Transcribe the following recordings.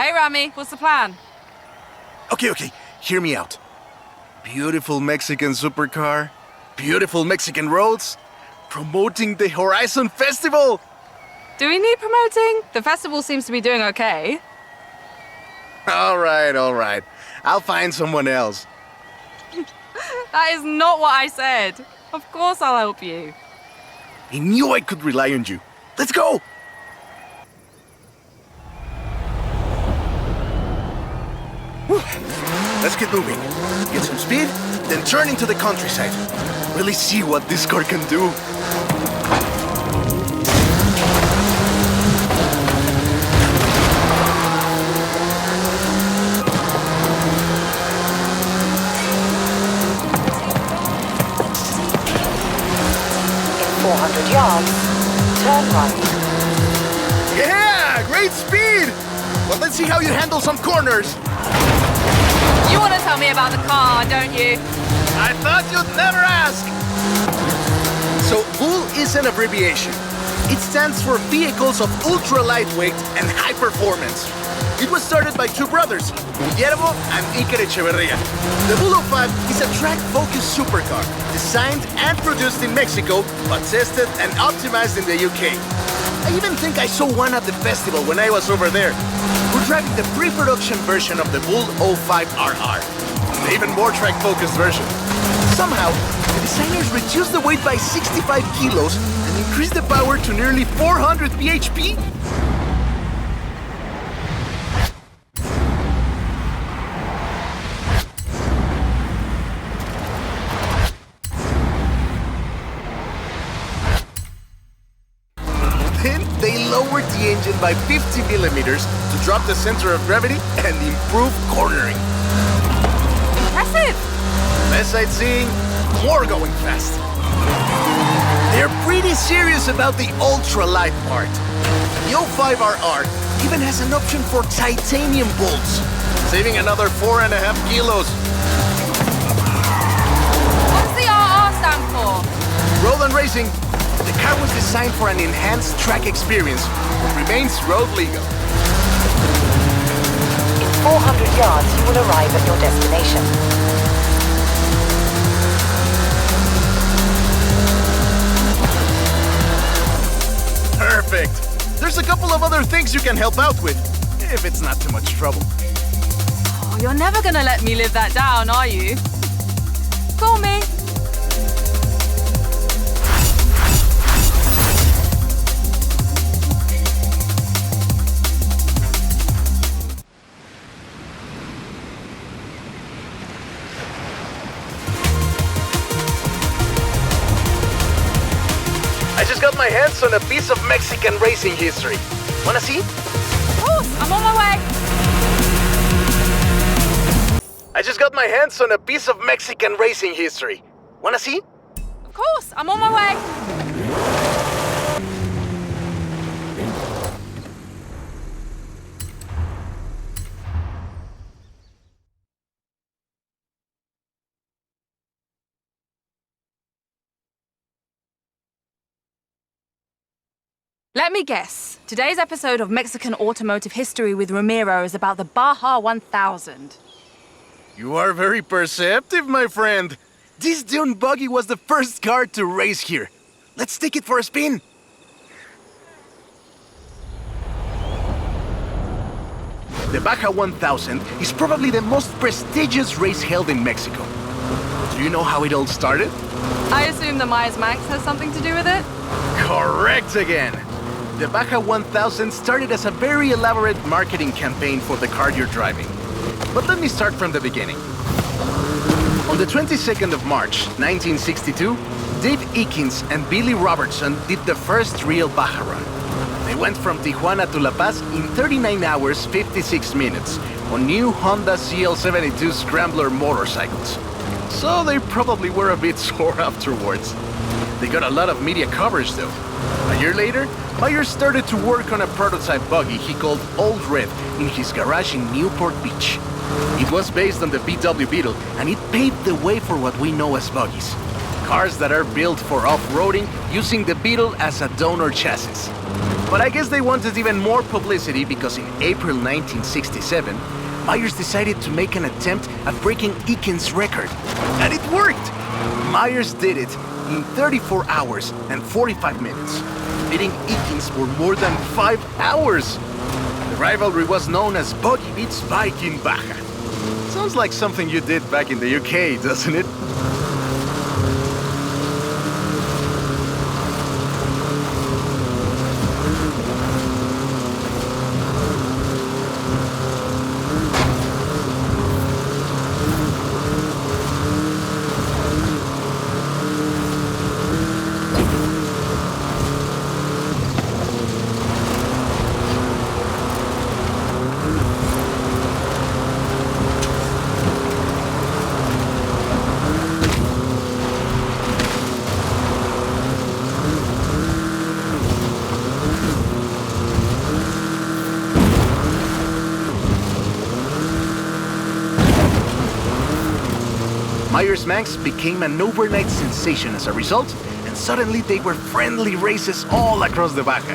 Hey, Rami, what's the plan? Okay, hear me out. Beautiful Mexican supercar, beautiful Mexican roads, promoting the Horizon Festival! Do we need promoting? The festival seems to be doing okay. All right. I'll find someone else. That is not what I said. Of course I'll help you. I knew I could rely on you. Let's go! Whew. Let's get moving. Get some speed, then turn into the countryside. Really see what this car can do. In 400 yards, turn right. Yeah, great speed! But let's see how you handle some corners. You want to tell me about the car, don't you? I thought you'd never ask! So, VUL is an abbreviation. It stands for Vehicles of Ultra Lightweight and High Performance. It was started by two brothers, Guillermo and Iker Echeverria. The VUL 05 is a track-focused supercar, designed and produced in Mexico, but tested and optimized in the UK. I even think I saw one at the festival when I was over there. We're driving the pre-production version of the VUL 05RR, an even more track-focused version. Somehow, the designers reduced the weight by 65 kilos and increased the power to nearly 400 bhp. Then they lowered the engine by 50 millimeters to drop the center of gravity and improve cornering. Impressive! Less sightseeing, more going fast. They're pretty serious about the ultra-light part. The 05RR even has an option for titanium bolts, saving another 4.5 kilos. What does the RR stand for? Road and racing. The car was designed for an enhanced track experience, but remains road legal. In 400 yards, you will arrive at your destination. Perfect. There's a couple of other things you can help out with, if it's not too much trouble. Oh, you're never gonna let me live that down, are you? Call me. I just got my hands on a piece of Mexican racing history. Wanna see? Of course, I'm on my way. I just got my hands on a piece of Mexican racing history. Wanna see? Of course, I'm on my way. Let me guess. Today's episode of Mexican Automotive History with Ramiro is about the Baja 1000. You are very perceptive, my friend. This dune buggy was the first car to race here. Let's take it for a spin. The Baja 1000 is probably the most prestigious race held in Mexico. Do you know how it all started? I assume the Myers Manx has something to do with it? Correct again. The Baja 1000 started as a very elaborate marketing campaign for the car you're driving. But let me start from the beginning. On the 22nd of March, 1962, Dave Eakins and Billy Robertson did the first real Baja run. They went from Tijuana to La Paz in 39 hours, 56 minutes on new Honda CL72 Scrambler motorcycles. So they probably were a bit sore afterwards. They got a lot of media coverage though. A year later, Myers started to work on a prototype buggy he called Old Red in his garage in Newport Beach. It was based on the VW Beetle, and it paved the way for what we know as buggies. Cars that are built for off-roading using the Beetle as a donor chassis. But I guess they wanted even more publicity because in April 1967, Myers decided to make an attempt at breaking Eakins' record. And it worked! Myers did it in 34 hours and 45 minutes, beating Eakins for more than 5 hours. The rivalry was known as Buggy Beats Bike in Baja. Sounds like something you did back in the UK, doesn't it? Myers-Manx became an overnight sensation as a result, and suddenly they were friendly races all across the Baja.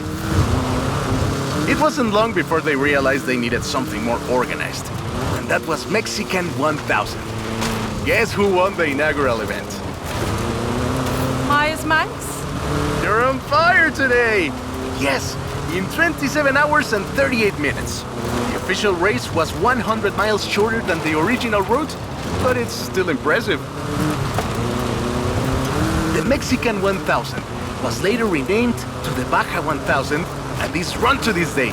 It wasn't long before they realized they needed something more organized, and that was Mexican 1000. Guess who won the inaugural event? Myers-Manx? You're on fire today! Yes, in 27 hours and 38 minutes. The official race was 100 miles shorter than the original route, but it's still impressive. The Mexican 1000 was later renamed to the Baja 1000 and is run to this day.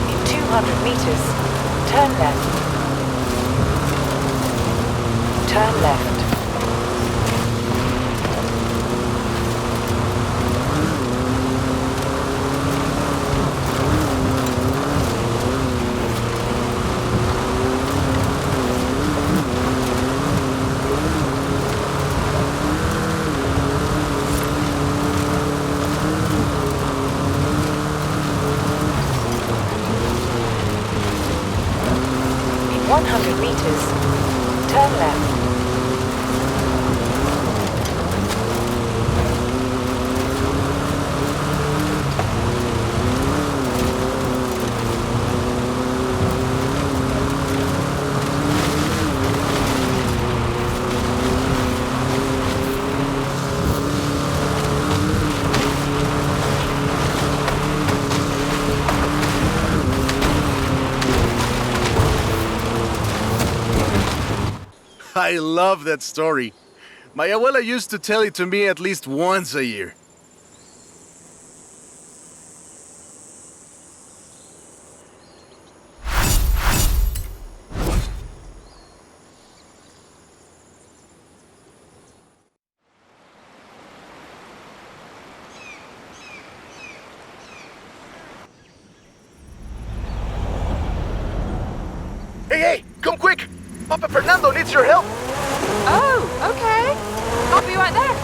In 200 meters, turn left. Turn left. In 100 meters, turn left. I love that story. My abuela used to tell it to me at least once a year. Hey, come quick! Papa Fernando needs your help! Oh, okay. I'll be right there.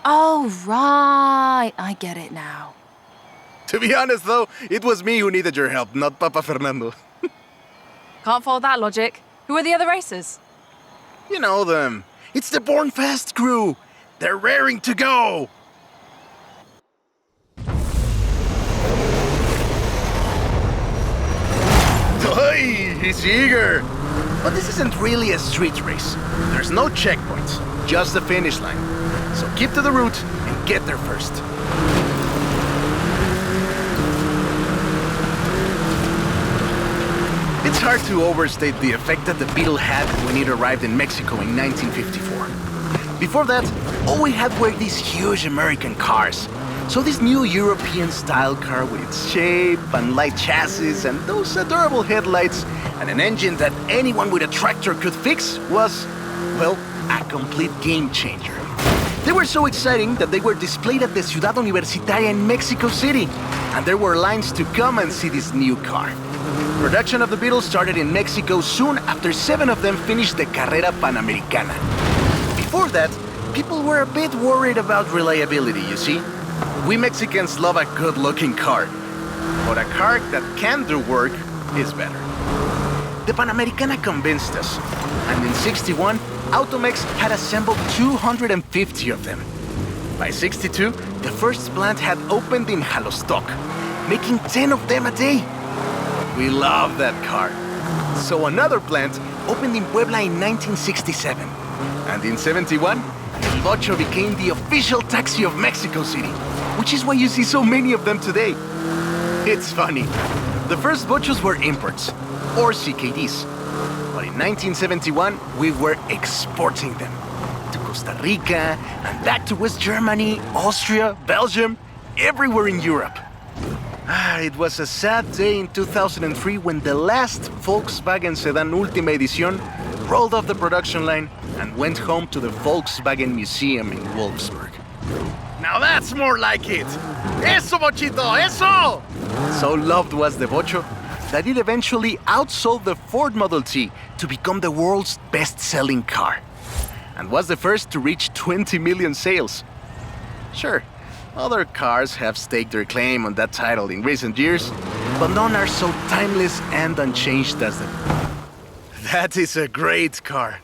Oh, right. I get it now. To be honest though, it was me who needed your help, not Papa Fernando. Can't follow that logic. Who are the other racers? You know them. It's the Born Fast crew. They're raring to go. Hey, he's eager. But this isn't really a street race. There's no checkpoints, just the finish line. So keep to the route and get there first. It's hard to overstate the effect that the Beetle had when it arrived in Mexico in 1954. Before that, all we had were these huge American cars. So this new European-style car with its shape and light chassis and those adorable headlights and an engine that anyone with a tractor could fix was, well, a complete game changer. They were so exciting that they were displayed at the Ciudad Universitaria in Mexico City, and there were lines to come and see this new car. Production of the Beetle started in Mexico soon after 7 of them finished the Carrera Panamericana. Before that, people were a bit worried about reliability, you see. We Mexicans love a good-looking car, but a car that can do work is better. The Panamericana convinced us, and in '61, Automex had assembled 250 of them. By '62, the first plant had opened in Jalostoc, making 10 of them a day. We love that car. So another plant opened in Puebla in 1967. And in '71, El Bocho became the official taxi of Mexico City, which is why you see so many of them today. It's funny. The first Bochos were imports, or CKDs. But in 1971, we were exporting them to Costa Rica, and back to West Germany, Austria, Belgium, everywhere in Europe. It was a sad day in 2003 when the last Volkswagen sedan Última Edición rolled off the production line and went home to the Volkswagen Museum in Wolfsburg. Now that's more like it! Eso, Bochito, eso! So loved was the Bocho that it eventually outsold the Ford Model T to become the world's best-selling car, and was the first to reach 20 million sales. Sure, other cars have staked their claim on that title in recent years, but none are so timeless and unchanged as the... That is a great car.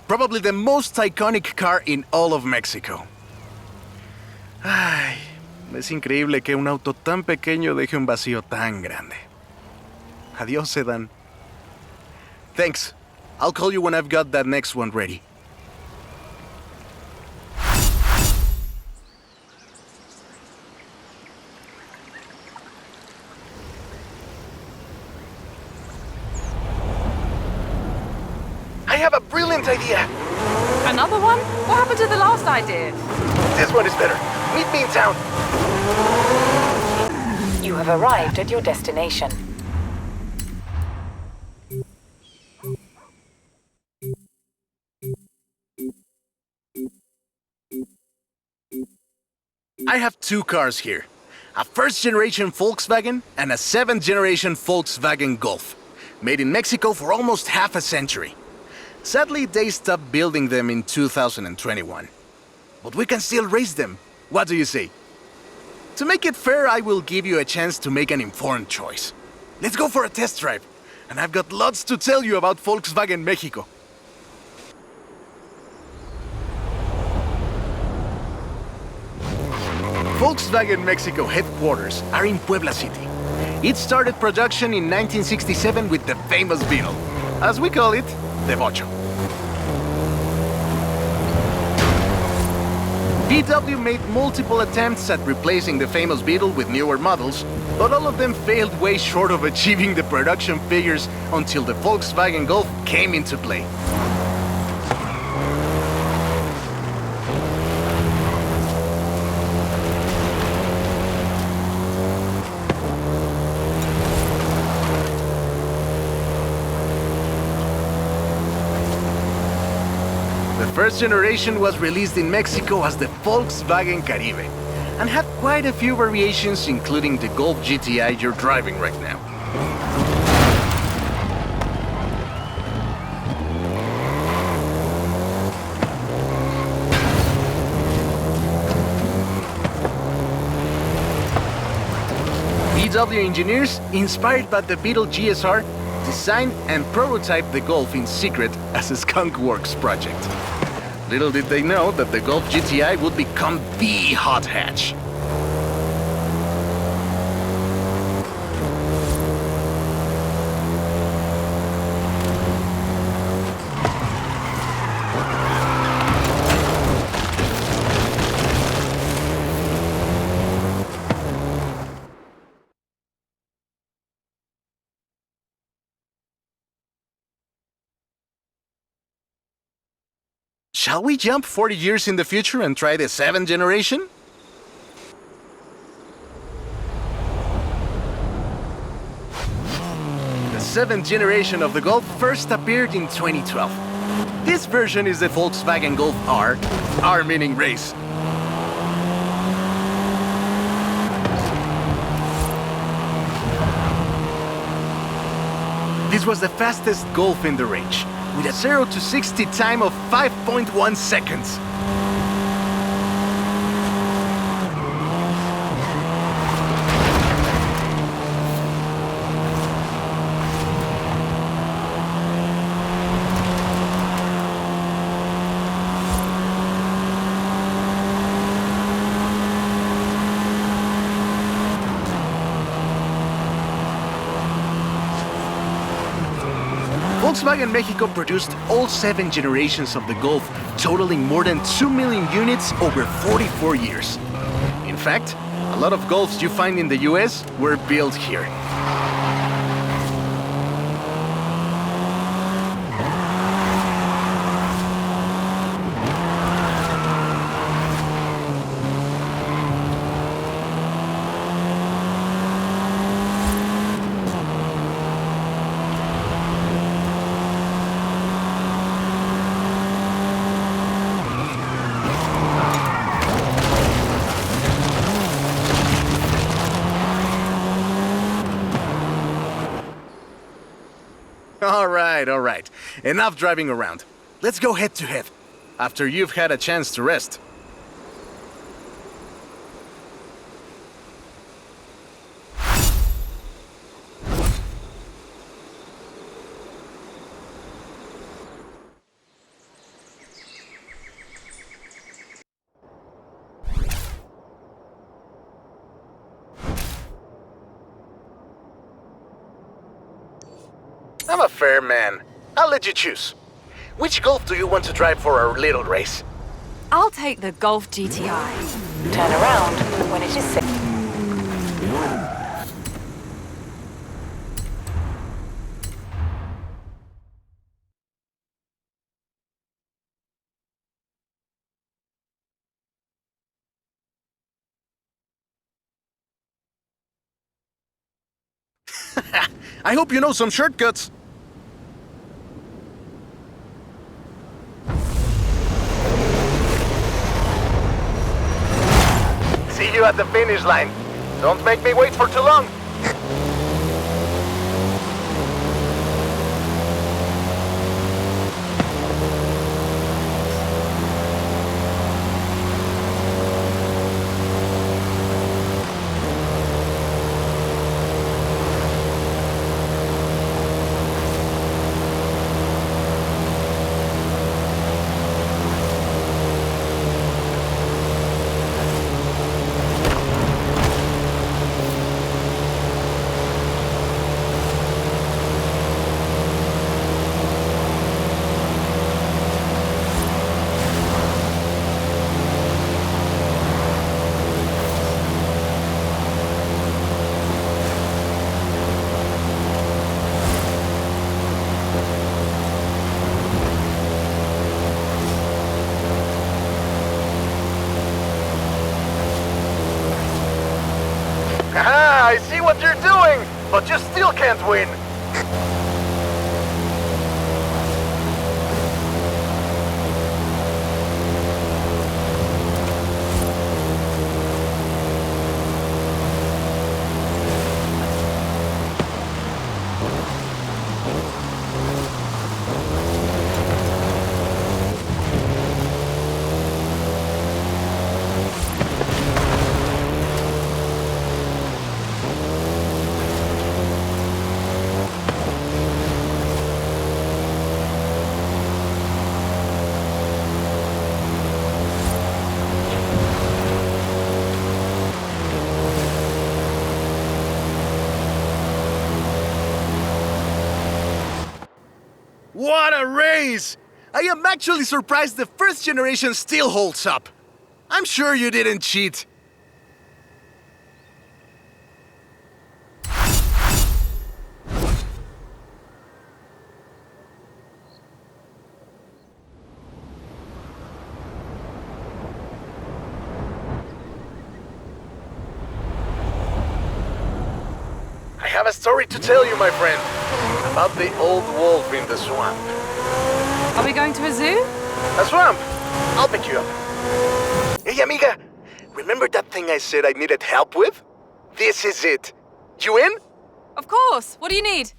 Probably the most iconic car in all of Mexico. Ay, es increíble que un auto tan pequeño deje un vacío tan grande. Adiós, sedan. Thanks. I'll call you when I've got that next one ready. I have a brilliant idea. Another one? What happened to the last idea? This one is better. Meet me in town. You have arrived at your destination. I have 2 cars here. A first-generation Volkswagen and a 7th-generation Volkswagen Golf. Made in Mexico for almost half a century. Sadly, they stopped building them in 2021. But we can still race them. What do you say? To make it fair, I will give you a chance to make an informed choice. Let's go for a test drive. And I've got lots to tell you about Volkswagen Mexico. Volkswagen Mexico headquarters are in Puebla City. It started production in 1967 with the famous Beetle. As we call it, the Bocho. VW made multiple attempts at replacing the famous Beetle with newer models, but all of them failed way short of achieving the production figures until the Volkswagen Golf came into play. The first generation was released in Mexico as the Volkswagen Caribe, and had quite a few variations, including the Golf GTI you're driving right now. VW engineers, inspired by the Beetle GSR, designed and prototyped the Golf in secret as a Skunk Works project. Little did they know that the Golf GTI would become the hot hatch. Shall we jump 40 years in the future and try the 7th generation? The 7th generation of the Golf first appeared in 2012. This version is the Volkswagen Golf R, R meaning race. This was the fastest Golf in the range, with a 0 to 60 time of 5.1 seconds. Volkswagen Mexico produced all 7 generations of the Golf, totaling more than 2 million units over 44 years. In fact, a lot of Golfs you find in the US were built here. All right. Enough driving around. Let's go head to head, after you've had a chance to rest. I'm a fair man. I'll let you choose. Which Golf do you want to drive for our little race? I'll take the Golf GTI. Turn around when it is safe. I hope you know some shortcuts. See you at the finish line. Don't make me wait for too long. Haha, I see what you're doing, but you still can't win. What a race! I am actually surprised the first generation still holds up. I'm sure you didn't cheat. I have a story to tell you, my friend, about the old wolf in the swamp. Are we going to a zoo? A swamp. I'll pick you up. Hey, amiga. Remember that thing I said I needed help with? This is it. You in? Of course. What do you need?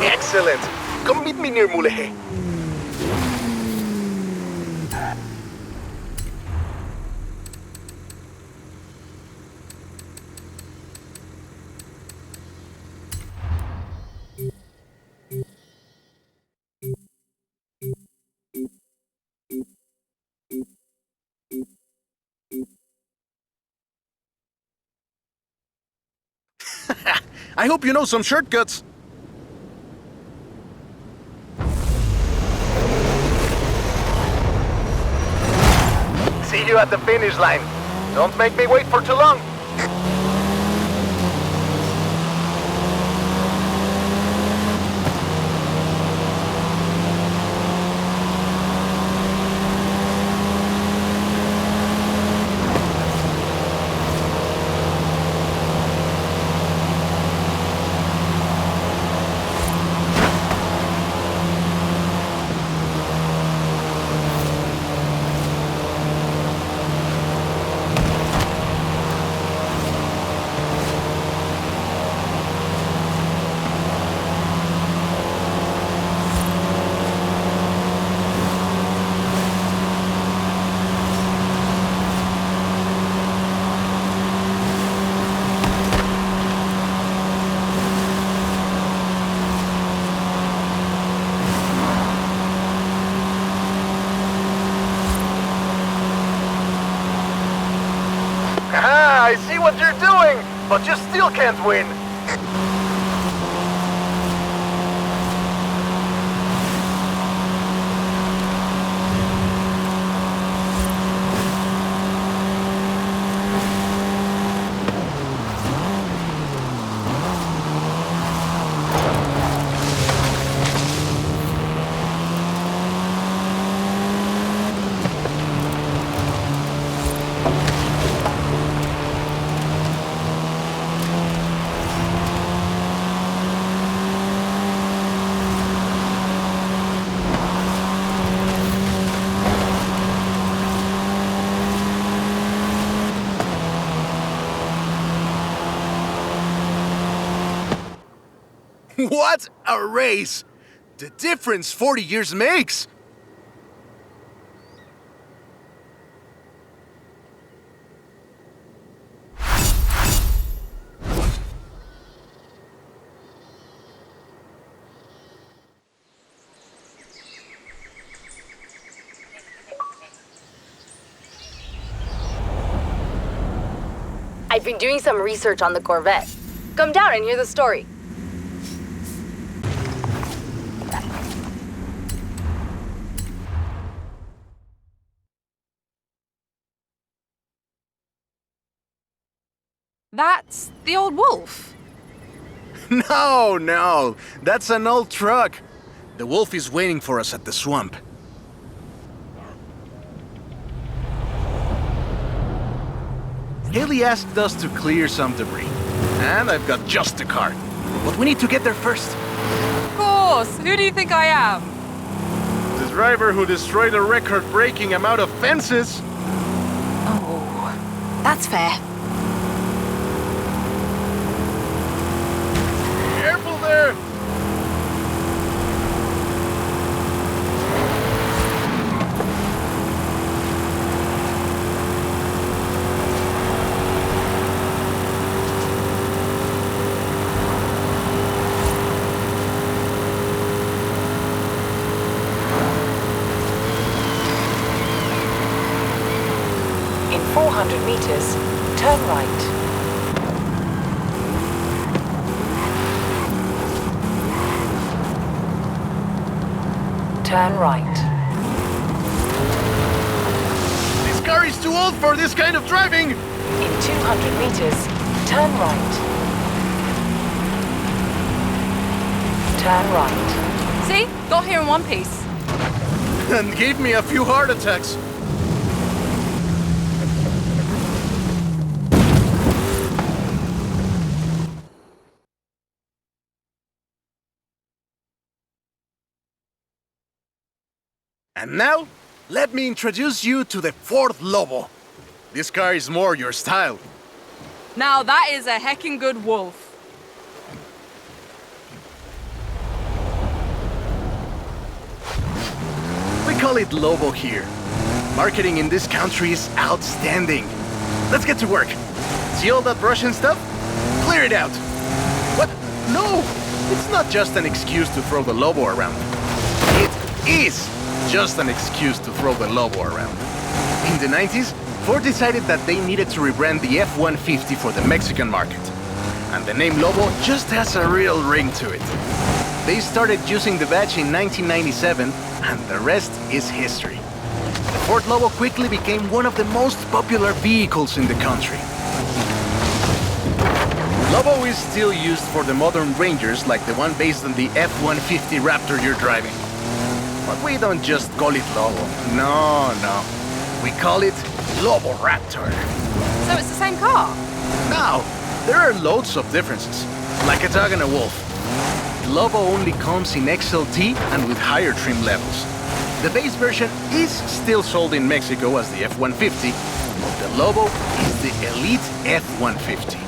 Excellent. Come meet me near Mulehe. I hope you know some shortcuts. See you at the finish line. Don't make me wait for too long. I see what you're doing, but you still can't win. What a race! The difference 40 years makes! I've been doing some research on the Corvette. Come down and hear the story. That's the old wolf. No, that's an old truck. The wolf is waiting for us at the swamp. Haley asked us to clear some debris, and I've got just the car. But we need to get there first. Of course. Who do you think I am? The driver who destroyed a record-breaking amount of fences. Oh, that's fair. Careful there! In 400 meters, turn right. Turn right. This car is too old for this kind of driving! In 200 meters, turn right. Turn right. See? Got here in one piece. And gave me a few heart attacks. And now, let me introduce you to the Ford Lobo. This car is more your style. Now that is a heckin' good wolf. We call it Lobo here. Marketing in this country is outstanding. Let's get to work. See all that brush and stuff? Clear it out. What? No! It's not just an excuse to throw the Lobo around. It is just an excuse to throw the Lobo around. In the 90s, Ford decided that they needed to rebrand the F-150 for the Mexican market. And the name Lobo just has a real ring to it. They started using the badge in 1997, and the rest is history. The Ford Lobo quickly became one of the most popular vehicles in the country. Lobo is still used for the modern Rangers like the one based on the F-150 Raptor you're driving. But we don't just call it Lobo. No. We call it Lobo Raptor. So it's the same car? Now, there are loads of differences, like a dog and a wolf. The Lobo only comes in XLT and with higher trim levels. The base version is still sold in Mexico as the F-150, but the Lobo is the elite F-150.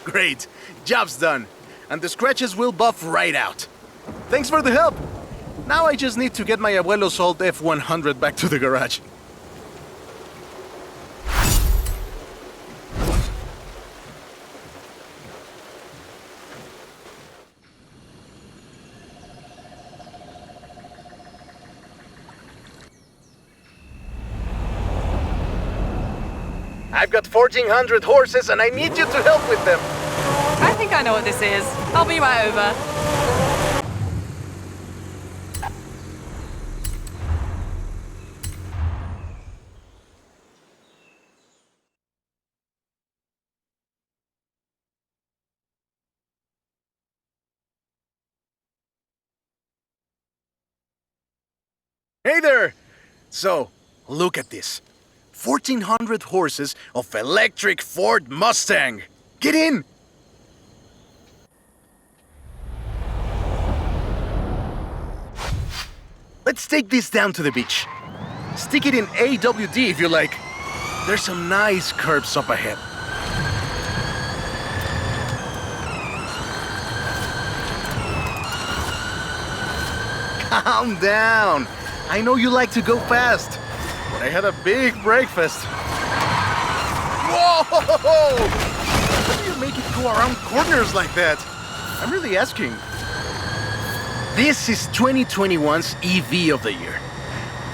Great, job's done. And the scratches will buff right out. Thanks for the help. Now I just need to get my abuelo's old F-100 back to the garage. I've got 1,400 horses and I need you to help with them. I think I know what this is. I'll be right over. Hey there! So, look at this. 1,400 horses of electric Ford Mustang. Get in! Let's take this down to the beach. Stick it in AWD if you like. There's some nice curves up ahead. Calm down. I know you like to go fast. but I had a big breakfast. Whoa! How do you make it go around corners like that? I'm really asking. This is 2021's EV of the year.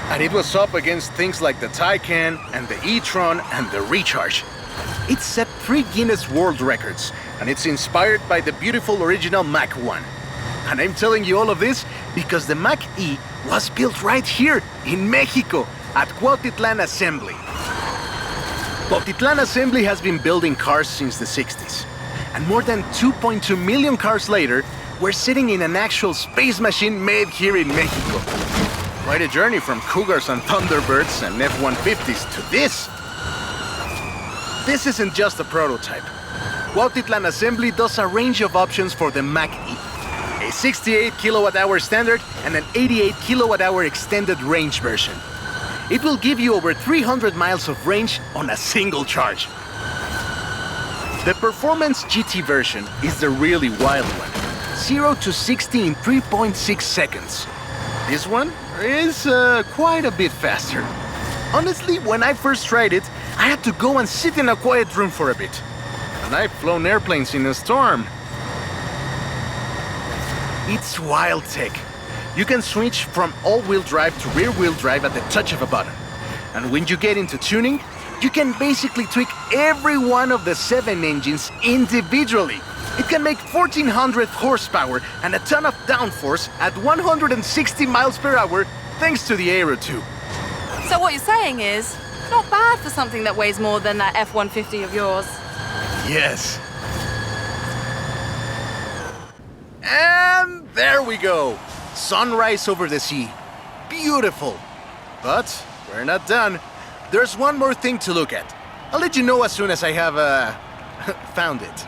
And it was up against things like the Taycan and the e-tron and the Recharge. It set 3 Guinness World Records, and it's inspired by the beautiful original Mach 1. And I'm telling you all of this because the Mach E was built right here in Mexico at Cuautitlan Assembly. Cuautitlan Assembly has been building cars since the 60s. And more than 2.2 million cars later, we're sitting in an actual space machine made here in Mexico. Quite a journey from Cougars and Thunderbirds and F-150s to this. This isn't just a prototype. Cuautitlan Assembly does a range of options for the Mach E. A 68 kilowatt-hour standard and an 88 kilowatt-hour extended range version. It will give you over 300 miles of range on a single charge. The Performance GT version is the really wild one. 0 to 60 in 3.6 seconds. This one is quite a bit faster. Honestly, when I first tried it, I had to go and sit in a quiet room for a bit. And I've flown airplanes in a storm. It's wild tech. You can switch from all-wheel drive to rear-wheel drive at the touch of a button. And when you get into tuning, you can basically tweak every one of the 7 engines individually. It can make 1,400 horsepower and a ton of downforce at 160 miles per hour thanks to the Aero 2. So what you're saying is, not bad for something that weighs more than that F-150 of yours. Yes. And there we go. Sunrise over the sea. Beautiful. But we're not done. There's one more thing to look at. I'll let you know as soon as I have, found it.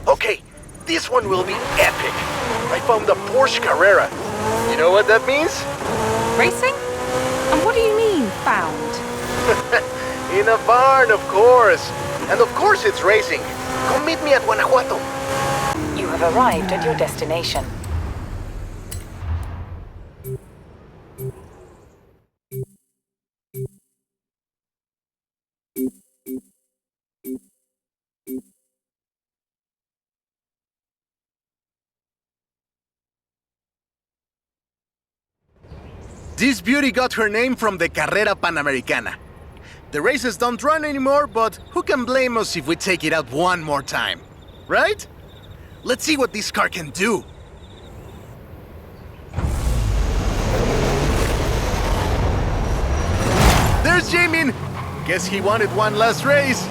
Okay, this one will be epic. I found the Porsche Carrera. You know what that means? Racing? And what do you mean, found? In a barn, of course. And of course it's racing. Come meet me at Guanajuato. You have arrived at your destination. This beauty got her name from the Carrera Panamericana. The races don't run anymore, but who can blame us if we take it out one more time? Right? Let's see what this car can do. There's Jamin! Guess he wanted one last race.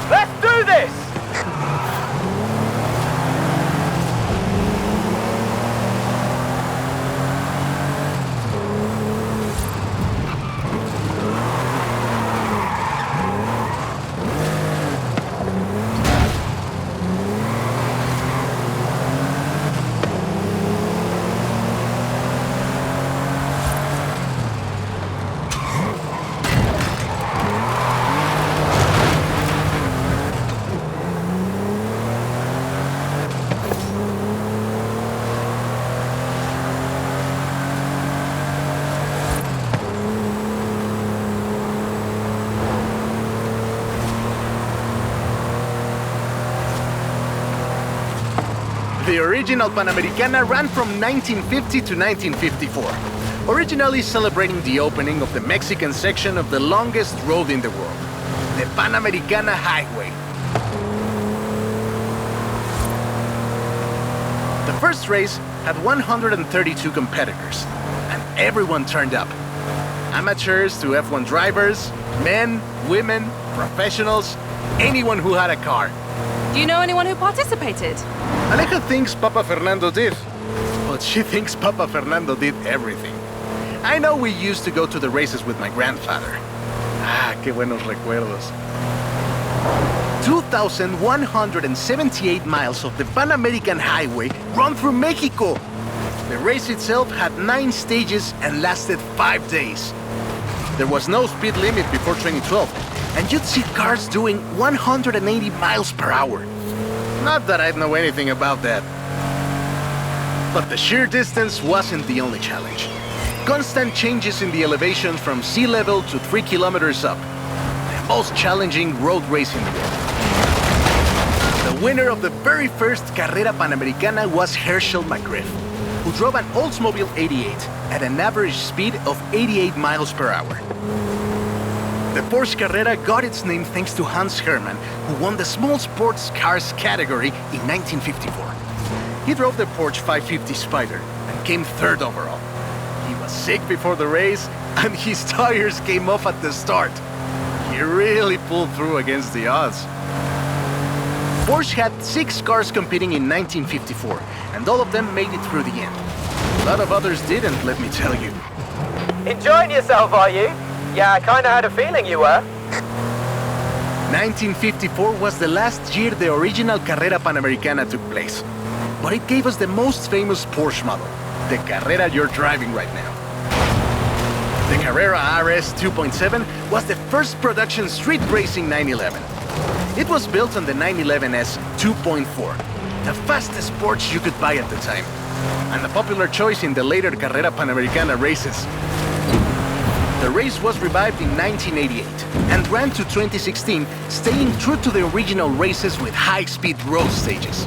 Let's do this! The original Panamericana ran from 1950 to 1954, originally celebrating the opening of the Mexican section of the longest road in the world, the Panamericana Highway. The first race had 132 competitors, and everyone turned up. Amateurs to F1 drivers, men, women, professionals, anyone who had a car. Do you know anyone who participated? Aleja thinks Papa Fernando did, but she thinks Papa Fernando did everything. I know we used to go to the races with my grandfather. Ah, qué buenos recuerdos. 2,178 miles of the Pan American Highway run through Mexico. The race itself had 9 stages and lasted 5 days. There was no speed limit before 2012, and you'd see cars doing 180 miles per hour. Not that I'd know anything about that. But the sheer distance wasn't the only challenge. Constant changes in the elevation from sea level to 3 kilometers up. The most challenging road race in the world. The winner of the very first Carrera Panamericana was Herschel McGriff, who drove an Oldsmobile 88 at an average speed of 88 miles per hour. The Porsche Carrera got its name thanks to Hans Hermann, who won the small sports cars category in 1954. He drove the Porsche 550 Spider and came third overall. He was sick before the race, and his tires came off at the start. He really pulled through against the odds. Porsche had 6 cars competing in 1954, and all of them made it through the end. A lot of others didn't, let me tell you. Enjoying yourself, are you? Yeah, I kinda had a feeling you were. 1954 was the last year the original Carrera Panamericana took place. But it gave us the most famous Porsche model, the Carrera you're driving right now. The Carrera RS 2.7 was the first production street racing 911. It was built on the 911S 2.4, the fastest Porsche you could buy at the time, and a popular choice in the later Carrera Panamericana races. The race was revived in 1988 and ran to 2016, staying true to the original races with high-speed road stages.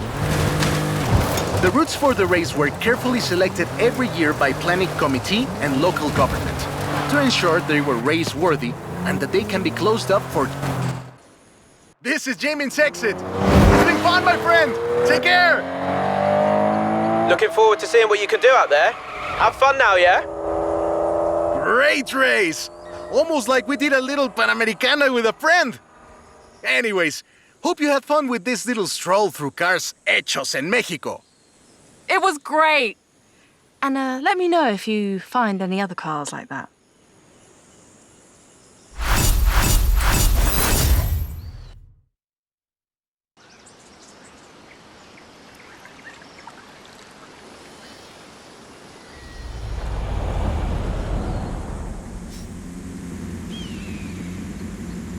The routes for the race were carefully selected every year by planning committee and local government to ensure they were race-worthy and that they can be closed up for... This is Jamin's exit. Having fun, my friend. Take care. Looking forward to seeing what you can do out there. Have fun now, yeah? Great race. Almost like we did a little Panamericana with a friend. Anyways, hope you had fun with this little stroll through cars hechos en Mexico. It was great. And let me know if you find any other cars like that.